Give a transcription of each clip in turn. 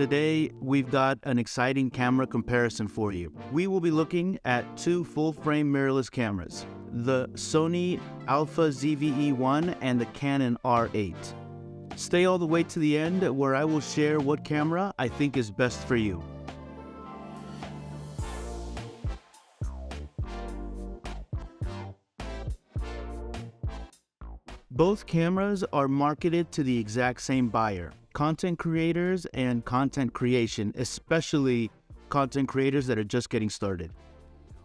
Today, we've got an exciting camera comparison for you. We will be looking at two full-frame mirrorless cameras, the Sony Alpha ZV-E1 and the Canon R8. Stay all the way to the end where I will share what camera I think is best for you. Both cameras are marketed to the exact same buyer, content creators and content creation, especially content creators that are just getting started.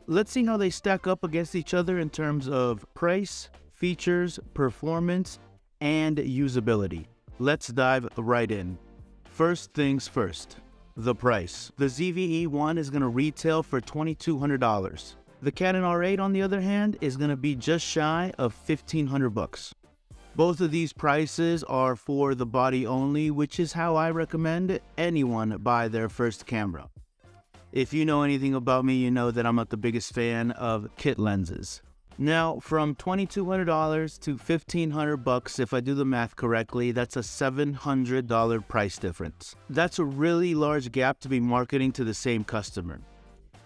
Let's see how they stack up against each other in terms of price, features, performance, and usability. Let's dive right in. First things first, the price. The ZV-E1 is going to retail for $2,200. The Canon R8, on the other hand, is going to be just shy of $1,500. Both of these prices are for the body only, which is how I recommend anyone buy their first camera. If you know anything about me, you know that I'm not the biggest fan of kit lenses. Now, from $2,200 to $1,500, if I do the math correctly, that's a $700 price difference. That's a really large gap to be marketing to the same customer.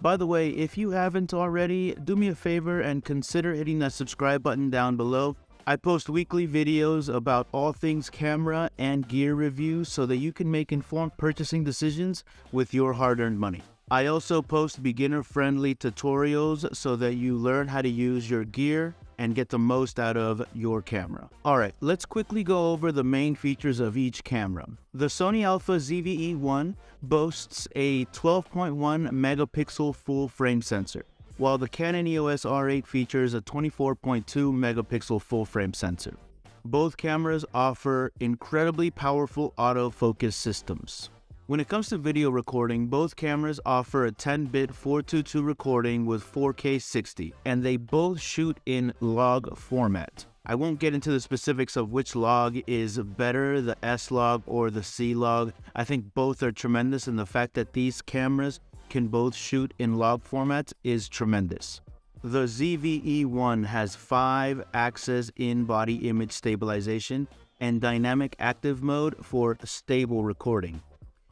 By the way, if you haven't already, do me a favor and consider hitting that subscribe button down below. I post weekly videos about all things camera and gear reviews so that you can make informed purchasing decisions with your hard-earned money. I also post beginner-friendly tutorials so that you learn how to use your gear and get the most out of your camera. Alright, let's quickly go over the main features of each camera. The Sony Alpha ZV-E1 boasts a 12.1 megapixel full-frame sensor, while the Canon EOS R8 features a 24.2 megapixel full-frame sensor. Both cameras offer incredibly powerful autofocus systems. When it comes to video recording, both cameras offer a 10-bit 422 recording with 4K 60, and they both shoot in log format. I won't get into the specifics of which log is better, the S log or the C log. I think both are tremendous, and the fact that these cameras can both shoot in log format is tremendous. The ZV-E1 has 5-axis in-body image stabilization and dynamic active mode for stable recording.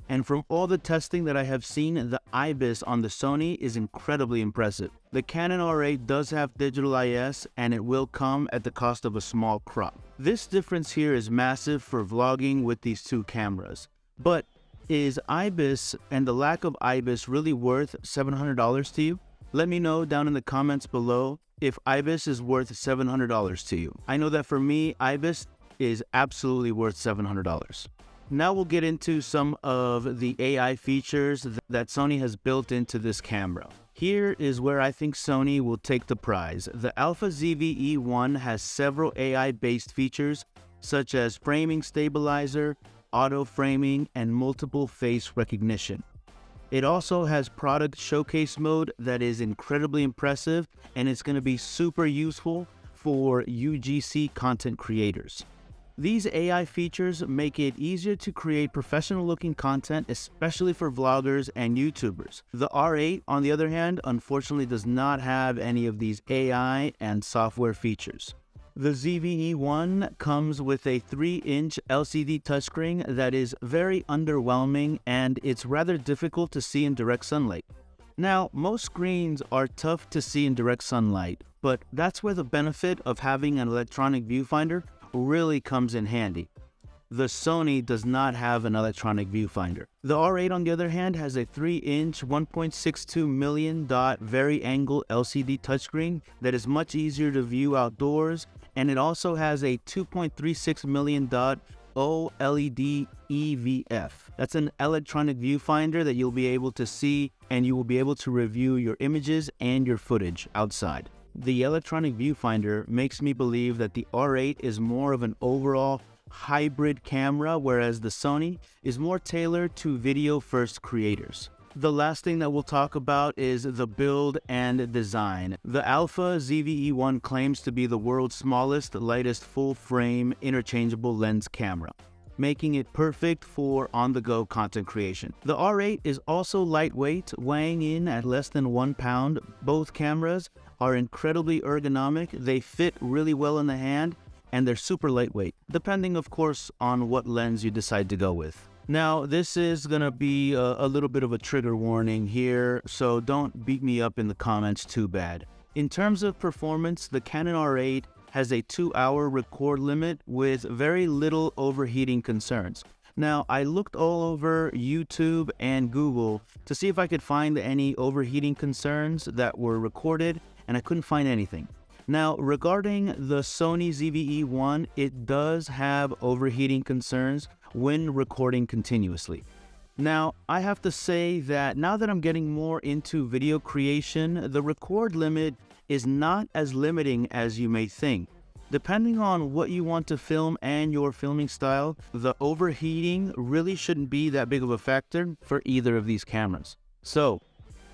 And from all the testing that I have seen, the IBIS on the Sony is incredibly impressive. The Canon R8 does have digital IS, and it will come at the cost of a small crop. This difference here is massive for vlogging with these two cameras. But is IBIS and the lack of IBIS really worth $700 to you? Let me know down in the comments below if IBIS is worth $700 to you. I know that for me, IBIS is absolutely worth $700. Now we'll get into some of the AI features that Sony has built into this camera. Here is where I think Sony will take the prize. The Alpha ZV-E1 has several AI-based features such as framing stabilizer, auto framing, and multiple face recognition. It also has product showcase mode that is incredibly impressive, and it's going to be super useful for UGC content creators. These AI features make it easier to create professional-looking content, especially for vloggers and YouTubers. The R8, on the other hand, unfortunately does not have any of these AI and software features. The ZV-E1 comes with a 3-inch LCD touchscreen that is very underwhelming, and it's rather difficult to see in direct sunlight. Now, most screens are tough to see in direct sunlight, but that's where the benefit of having an electronic viewfinder really comes in handy. The Sony does not have an electronic viewfinder. The R8, on the other hand, has a 3-inch 1.62 million dot vari-angle LCD touchscreen that is much easier to view outdoors, and it also has a 2.36 million dot OLED EVF. That's an electronic viewfinder that you'll be able to see, and you will be able to review your images and your footage outside. The electronic viewfinder makes me believe that the R8 is more of an overall hybrid camera, whereas the Sony is more tailored to video-first creators. The last thing that we'll talk about is the build and design. The Alpha ZV-E1 claims to be the world's smallest, lightest full-frame interchangeable lens camera, making it perfect for on-the-go content creation. The R8 is also lightweight, weighing in at less than 1 pound. Both cameras are incredibly ergonomic. They fit really well in the hand, and they're super lightweight, depending of course on what lens you decide to go with. Now, this is going to be a little bit of a trigger warning here, so don't beat me up in the comments too bad. In terms of performance, the Canon R8 has a 2-hour record limit with very little overheating concerns. Now, I looked all over YouTube and Google to see if I could find any overheating concerns that were recorded, and I couldn't find anything. Now, regarding the Sony ZV-E1, it does have overheating concerns when recording continuously. Now, I have to say that now that I'm getting more into video creation, the record limit is not as limiting as you may think. Depending on what you want to film and your filming style, the overheating really shouldn't be that big of a factor for either of these cameras. So,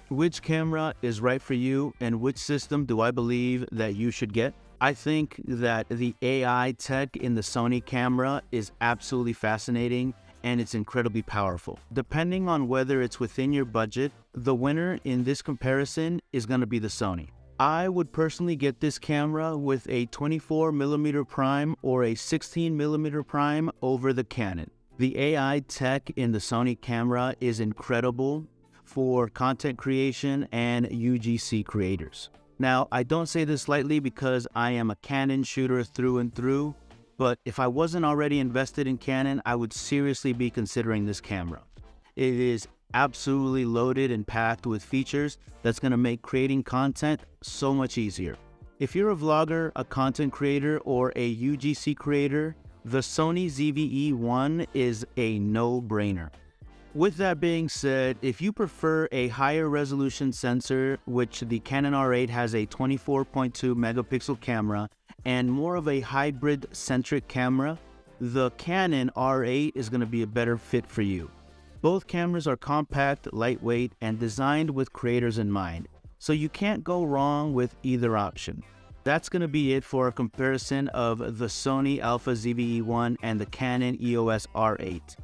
which camera is right for you and which system do I believe that you should get? I think that the AI tech in the Sony camera is absolutely fascinating and it's incredibly powerful. Depending on whether it's within your budget, the winner in this comparison is going to be the Sony. I would personally get this camera with a 24mm prime or a 16mm prime over the Canon. The AI tech in the Sony camera is incredible for content creation and UGC creators. Now, I don't say this lightly because I am a Canon shooter through and through, but if I wasn't already invested in Canon, I would seriously be considering this camera. It is absolutely loaded and packed with features that's going to make creating content so much easier. If you're a vlogger, a content creator, or a UGC creator, the Sony ZV-E1 is a no-brainer. With that being said, if you prefer a higher resolution sensor, which the Canon R8 has a 24.2 megapixel camera, and more of a hybrid-centric camera, the Canon R8 is going to be a better fit for you. Both cameras are compact, lightweight, and designed with creators in mind, so you can't go wrong with either option. That's going to be it for a comparison of the Sony Alpha ZV-E1 and the Canon EOS R8.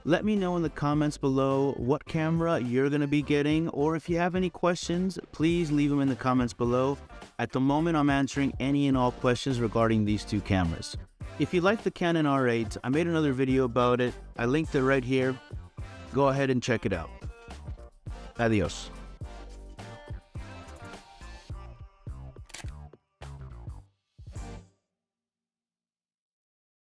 Let me know in the comments below what camera you're going to be getting, or if you have any questions, please leave them in the comments below. At the moment, I'm answering any and all questions regarding these two cameras. If you like the Canon R8, I made another video about it. I linked it right here. Go ahead and check it out. Adios.